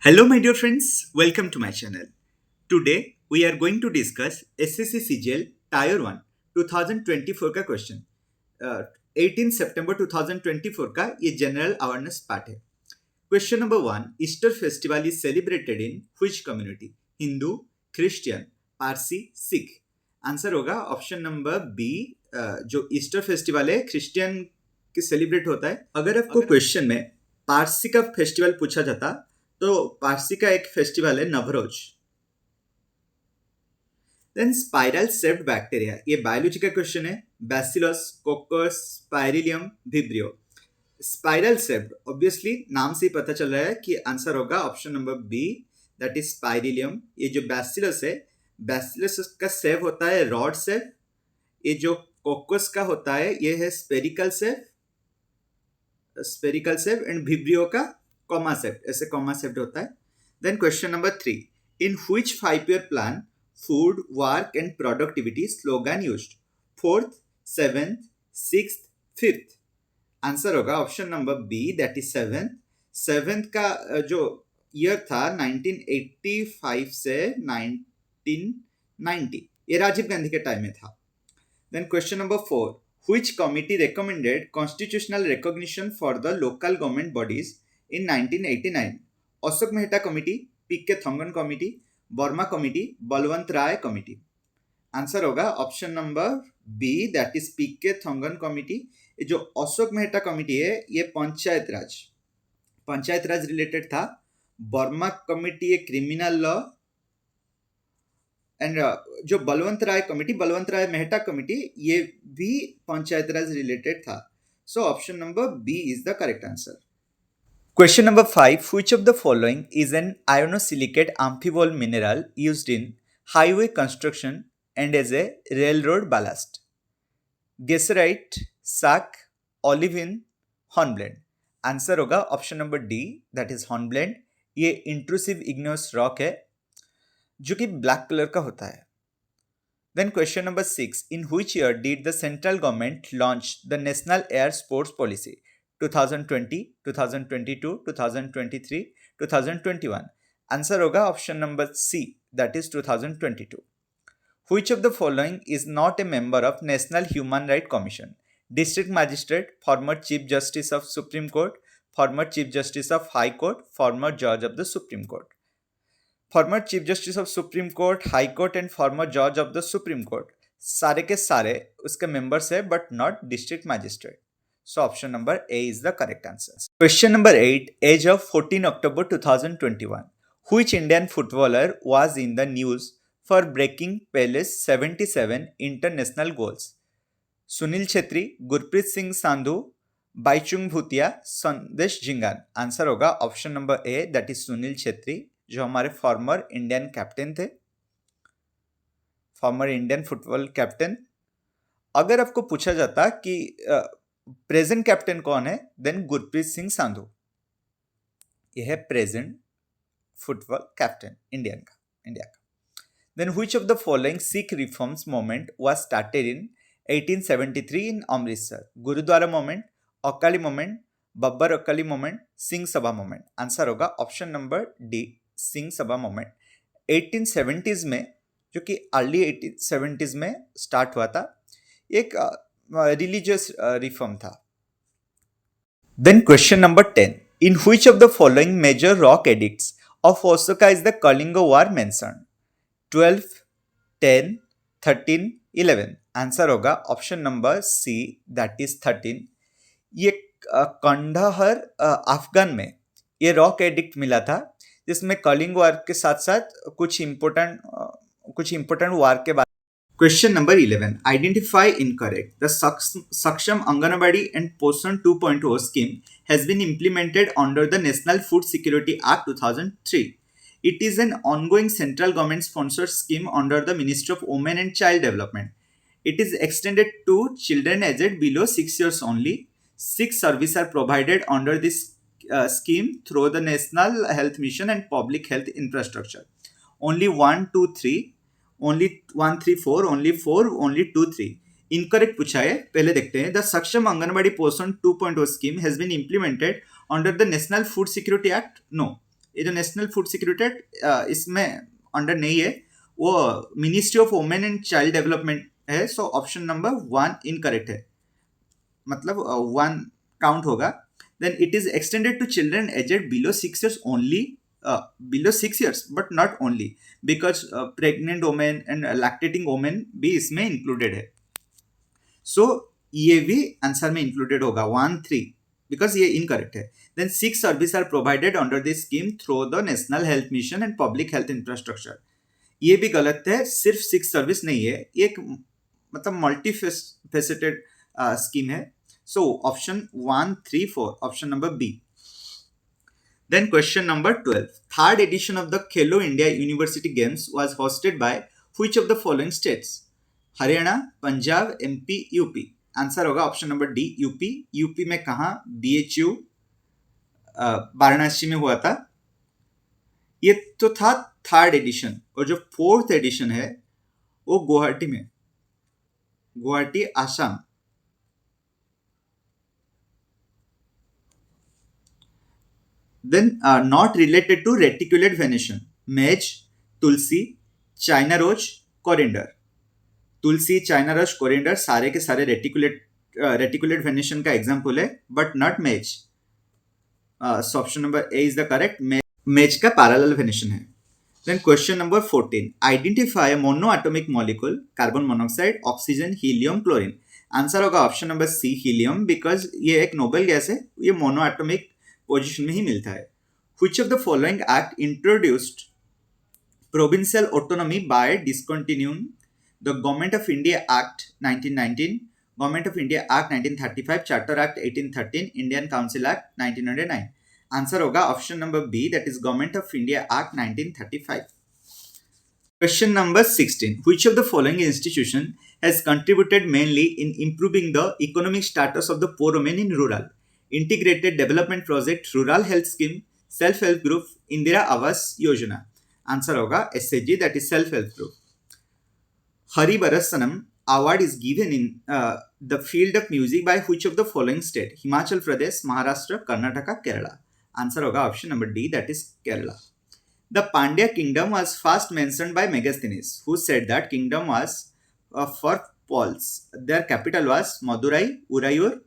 Hello, my dear friends. Welcome to my channel. Today, we are going to discuss SSC CGL Tier 1 2024 का question 18 सितंबर 2024 का ये general awareness part है. Question number 1. Easter festival is celebrated in which community? Hindu, Christian, Parsi, Sikh. Answer होगा option number B. जो Easter festival है Christian के celebrate होता है. अगर आपको क्वेश्चन में पारसी का फेस्टिवल पूछा जाता तो पारसी का एक फेस्टिवल है Navroz. Then spiral shaped bacteria, ये बायोलॉजी का क्वेश्चन है. Bacillus, coccus, spirillum, vibrio. Spiral shaped, obviously नाम से ही पता चल रहा है कि आंसर होगा option number B, that is spirillum. ये जो बैसिलस है, बैसिलस का शेप होता है रॉड शेप. ये जो कोकस का होता है ये है स्पेरिकल शेप एंड विब्रियो का कॉमा शेप, ऐसे कॉमा शेप होता है. Then question number 3. In which 5-year plan food, work and productivity slogan used? 4th, 7th, 6th, 5th. Answer होगा option number B, that is 7th. 7th का जो year था 1985 से 1990, ये राजीव गांधी के टाइम में था. Then question number 4. Which committee recommended constitutional recognition for the local government bodies in 1989? Ashok Mehta committee, P K. Thungan committee, Verma committee, Balwant Rai committee. Answer होगा option number B, that is P K. Thungan committee. ये जो अशोक मेहता कमिटी है ये पंचायत राज रिलेटेड था. वर्मा कमिटी ये criminal law. And जो बलवंत राय Mehta committee, ये भी पंचायत राज रिलेटेड था. So option number B is the correct answer. Question number 5. Which of the following is an ionosilicate amphibole mineral used in highway construction and as a railroad ballast? Gessarite, sac, olivine, hornblende. Answer होगा option number D, that is hornblende. ये intrusive igneous rock है जो कि black colour का होता है. Then question number 6. In which year did the central government launch the National Air Sports Policy? 2020, 2022, 2023, 2021. Answer होगा option number C, that is 2022. Which of the following is not a member of National Human Rights Commission? District Magistrate, former Chief Justice of Supreme Court, former Chief Justice of High Court, former Judge of the Supreme Court. Former chief justice of Supreme Court, High Court and former जज of the Supreme Court, सारे के सारे उसके members है but not district magistrate. So option number A is the correct answer. Question number 8. As of 14 October 2021, which Indian footballer was in the news for breaking Pele's 77 international goals? Sunil Chhetri, Gurpreet Singh Sandhu, Bhaichung Bhutia, Sandesh Jhingan. Answer होगा option number A, that is Sunil Chhetri, जो हमारे former Indian captain थे, former Indian football captain. अगर आपको पूछा जाता कि present captain कौन है, देन गुरप्रीत सिंह सांधू, यह है प्रेजेंट फुटबॉल कैप्टन इंडिया का. Then which of the following Sikh reforms movement was started in 1873 in Amritsar? Gurdwara movement, Akali movement, Babbar Akali movement, Singh Sabha movement. Answer होगा option number D, Singh Sabha movement. 1870s में, जो कि अर्ली 1870s में स्टार्ट हुआ था, एक रिलीजियस रिफॉर्म था. Then question number 10. In which of the following major rock edicts of Ashoka is the Kalinga war mentioned? 12, 10, 13, 11. Answer होगा option number C, that is 13. ये कंधार अफगान में ये रॉक एडिक्ट मिला था, जिसमें कलिंग वार के साथ साथ कुछ इंपोर्टेंट वार के बारे. Question number 11. Identify incorrect. The Saksham Anganwadi and Poshan 2.0 scheme has been implemented under the National Food Security Act 2003. It is an ongoing central government sponsored scheme under the Ministry of Women and Child Development. It is extended to children aged below 6 years only. 6 services are provided under this scheme through the National Health Mission and Public Health Infrastructure. Only 1, 2, 3, only 1, 3, 4, only 4, only 2, 3. Incorrect पूछा है, पहले देखते हैं. The Saksham Anganwadi Poshan 2.0 scheme has been implemented under the National Food Security Act. No. ये जो national food security इसमें under नहीं है, वो ministry of women and child development है. सो ऑप्शन नंबर 1 इनकरेक्ट है, मतलब 1 काउंट होगा. Then it is extended to children aged below 6 years only, below 6 years but not only, because pregnant women and lactating women भी इसमें included है. सो ये भी answer में इंक्लूडेड होगा 1-3, बिकॉज ये इनकरेक्ट है. Then 6 service are provided under this scheme through the National Health Mission and public health infrastructure. ये भी गलत है, सिर्फ 6 सर्विस नहीं है, ये एक मतलब मल्टी फेसेटेड स्कीम है. So option 1, 3, 4, option number B. Then question number 12. Third edition of the Khelo India University Games was hosted by which of the following states? Haryana, Punjab, MP, UP. Answer होगा option number D, UP. UP में कहाँ? BHU Varanasi में हुआ था. ये तो था third edition, और जो फोर्थ एडिशन है वो गुवाहाटी में, Guwahati Assam. Then not related to reticulate venation, maize, tulsi, China rose, coriander. Tulsi, China rose, coriander सारे के सारे रेटिकुलेट वेनेशन का एग्जाम्पल है, but not maize. So option number A is the correct. Maize का पैरेलल वेनेशन है. Then question number 14. Identify monoatomic molecule, carbon monoxide, oxygen, helium, chlorine. Answer होगा option number C, helium, because ये एक noble gas है, ये mono atomic position में ही मिलता है. Which of the following act introduced provincial autonomy by discontinuing the Government of India Act 1919, Government of India Act 1935, Charter Act 1813, Indian Council Act 1909. Answer होगा option number B, that is Government of India Act 1935. Question number 16. Which of the following institution has contributed mainly in improving the economic status of the poor women in rural? Integrated Development Project, Rural Health Scheme, Self Help Group, Indira Awas Yojana. Answer होगा SHG, that is Self Help Group. Haribaras Sanam award is given in the field of music by which of the following state? Himachal Pradesh, Maharashtra, Karnataka, Kerala. Answer होगा option number D, that is Kerala. The Pandya kingdom was first mentioned by Megasthenes, who said that kingdom was for Pauls. Their capital was Madurai, Urayur,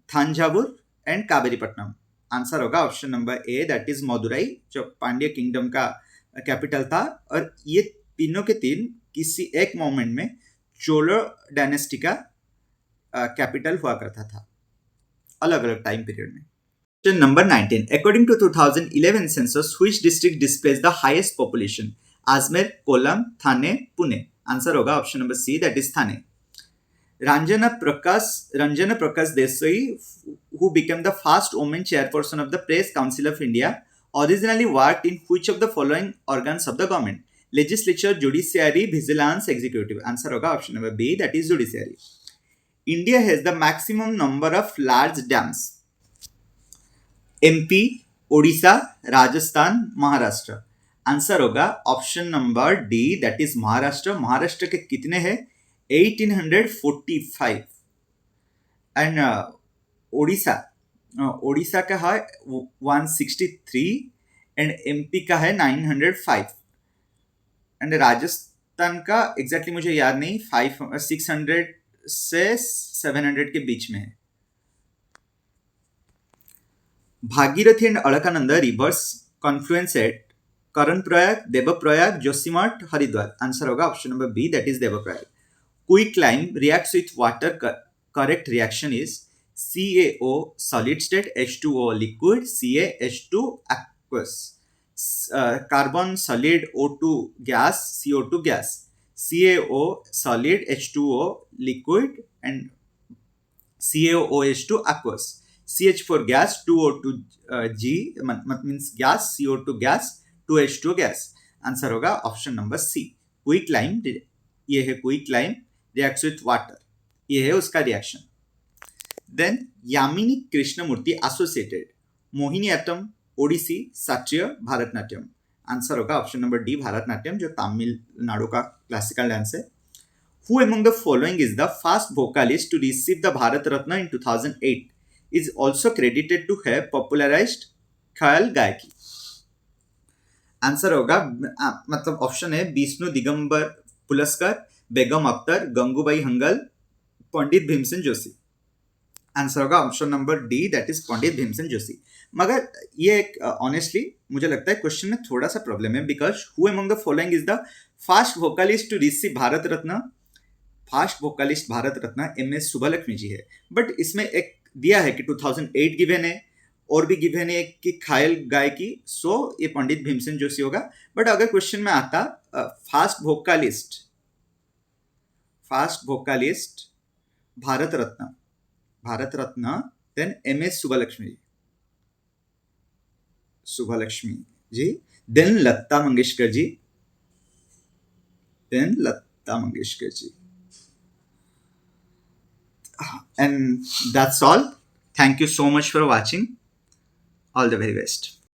Thanjavur and Kaveripattinam. Answer होगा option number A, that is Madurai, जो Pandya kingdom का capital था. और ये तीनों के तीन किसी एक मोमेंट में चोलो डायनेस्टी का कैपिटल हुआ करता था, अलग अलग टाइम पीरियड में. Question number 19. According to 2011 census, which district displays the highest population? Ajmer, Kollam, Thane, Pune. Answer होगा option number C, that is Thane. Ranjana Prakash Desai, who became the first woman chairperson of the Press Council of India, originally worked in which of the following organs of the government? Legislature, Judiciary, Vigilance, Executive. Answer होगा option number B, that is Judiciary. India has the maximum number of large dams. MP, Odisha, Rajasthan, Maharashtra. Answer होगा option number D, that is Maharashtra. Maharashtra के कितने हैं? 1845. And Odisha का है 163 and MP का है 905 and Rajasthan का एग्जैक्टली मुझे याद नहीं, 600 से 700 के बीच में है. Bhagirathi and Alaknanda rivers confluence at Karnaprayag, Devprayag, Joshimath, Haridwar. Answer होगा option number B, that is Devprayag. Quicklime reacts with water. Correct reaction is CaO solid state, H2O liquid, CaH2 aqueous. Carbon solid, O2 gas, CO2 gas. CaO solid, H2O liquid and CaOH2 aqueous. CH4 gas, 2O2 G means gas, CO2 gas, 2H2 gas. Answer होगा option number सी. Quicklime, ये है quicklime, reacts with water, ये है उसका reaction. Then Yamini Krishnamurthy associated, Mohiniyattam, Odissi, शास्त्रीय, Bharatanatyam. Answer होगा option number D, Bharatanatyam, जो तमिलनाडु का क्लासिकल डांस है. Who among the following is the first vocalist to receive the Bharat Ratna in 2008? Is also credited to have popularised khayal gayaki. Answer होगा मतलब ऑप्शन है विष्णु दिगंबर पुलस्कर, बेगम अख्तर, गंगूबाई हंगल, पंडित भीमसेन जोशी। आंसर होगा option number D, that is पंडित भीमसेन जोशी। मगर ये एक ऑनेस्टली मुझे लगता है क्वेश्चन में थोड़ा सा प्रॉब्लम है, because who among the following is the fast vocalist to receive Bharat Ratna. Fast vocalist Bharat Ratna M S Subbulakshmi ji है, बट इसमें एक दिया है कि 2008 गिवन है, और भी गिवन है कि ख्याल गायकी, सो ये पंडित भीमसेन जोशी होगा। बट अगर क्वेश्चन में आता fast vocalist Bharat Ratna then M S Subbulakshmi ji, then Lata Mangeshkar ji. And that's all. Thank you so much for watching. All the very best.